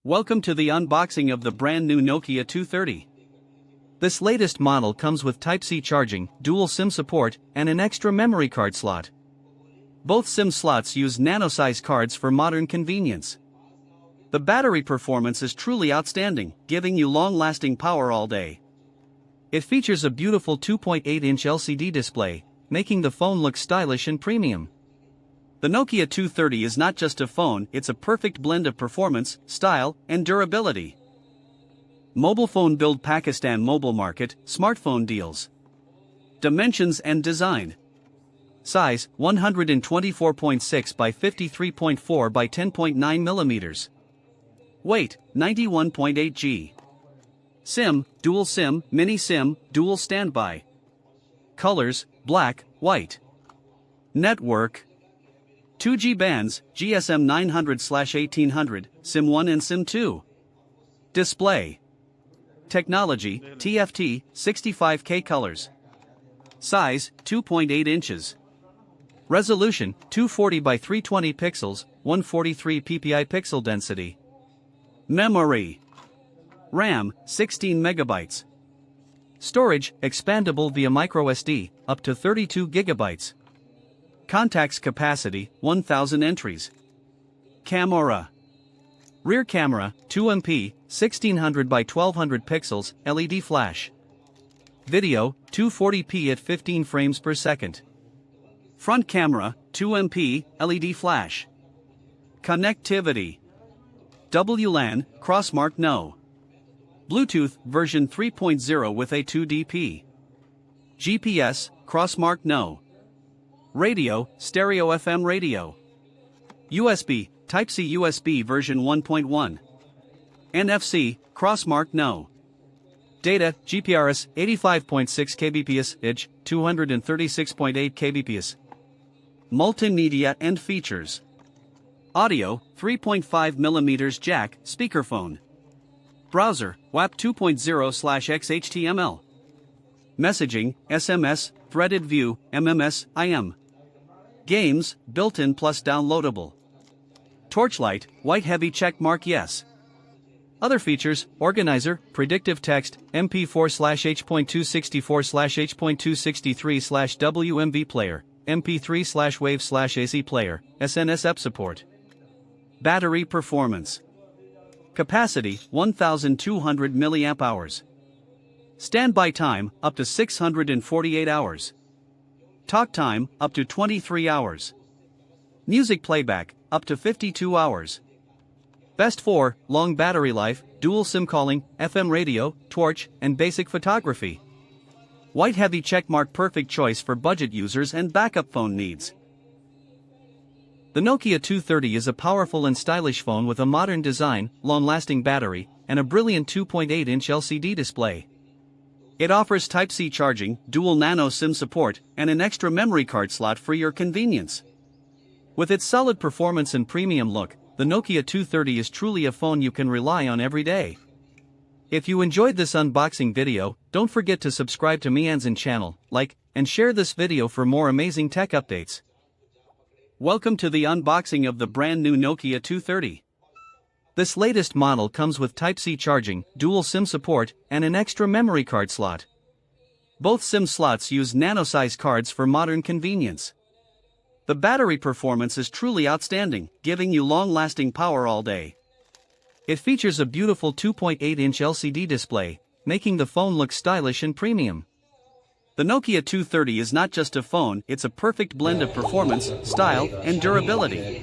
Welcome to the unboxing of the brand new Nokia 230. This latest model comes with Type-C charging, dual SIM support, and an extra memory card slot. Both SIM slots use nano-size cards for modern convenience. The battery performance is truly outstanding, giving you long-lasting power all day. It features a beautiful 2.8-inch LCD display, making the phone look stylish and premium. The Nokia 230 is not just a phone, it's a perfect blend of performance, style, and durability. Mobile phone build Pakistan mobile market, smartphone deals. Dimensions and design. Size, 124.6 by 53.4 by 10.9 millimeters. Weight, 91.8 g. SIM, dual SIM, mini SIM, dual standby. Colors, black, white. Network, 2G bands, GSM 900/1800, SIM 1 and SIM 2. Display. Technology, TFT, 65K colors. Size, 2.8 inches. Resolution, 240 by 320 pixels, 143 ppi pixel density. Memory. RAM, 16 megabytes. Storage, expandable via microSD, up to 32 gigabytes. Contacts capacity, 1000 entries. Camera. Rear camera, 2MP, 1600 by 1200 pixels, LED flash. Video, 240p at 15 frames per second. Front camera, 2MP, LED flash. Connectivity. WLAN, crossmark no. Bluetooth, version 3.0 with A2DP. GPS, crossmark no. Radio, stereo FM radio. USB, Type-C USB version 1.1. NFC, crossmark no. Data, GPRS, 85.6 kbps, edge, 236.8 kbps. Multimedia and features. Audio, 3.5mm jack, speakerphone. Browser, WAP 2.0/XHTML. Messaging, SMS, threaded view, MMS, IM. Games, built-in plus downloadable. Torchlight, white heavy check mark yes. Other features, organizer, predictive text, MP4/H.264/H.263/WMV player, MP3/WAV/AC player, SNS app support. Battery performance. Capacity, 1200 mAh. Standby time, up to 648 hours. Talk time, up to 23 hours. Music playback, up to 52 hours. Best for, long battery life, dual SIM calling, FM radio, torch, and basic photography. White heavy checkmark perfect choice for budget users and backup phone needs. The Nokia 230 is a powerful and stylish phone with a modern design, long-lasting battery, and a brilliant 2.8-inch LCD display. It offers Type-C charging, dual Nano SIM support, and an extra memory card slot for your convenience. With its solid performance and premium look, the Nokia 230 is truly a phone you can rely on every day. If you enjoyed this unboxing video, don't forget to subscribe to Mianzin channel, like, and share this video for more amazing tech updates. Welcome to the unboxing of the brand new Nokia 230. This latest model comes with Type-C charging, dual SIM support, and an extra memory card slot. Both SIM slots use nano-size cards for modern convenience. The battery performance is truly outstanding, giving you long-lasting power all day. It features a beautiful 2.8-inch LCD display, making the phone look stylish and premium. The Nokia 230 is not just a phone, it's a perfect blend of performance, style, and durability.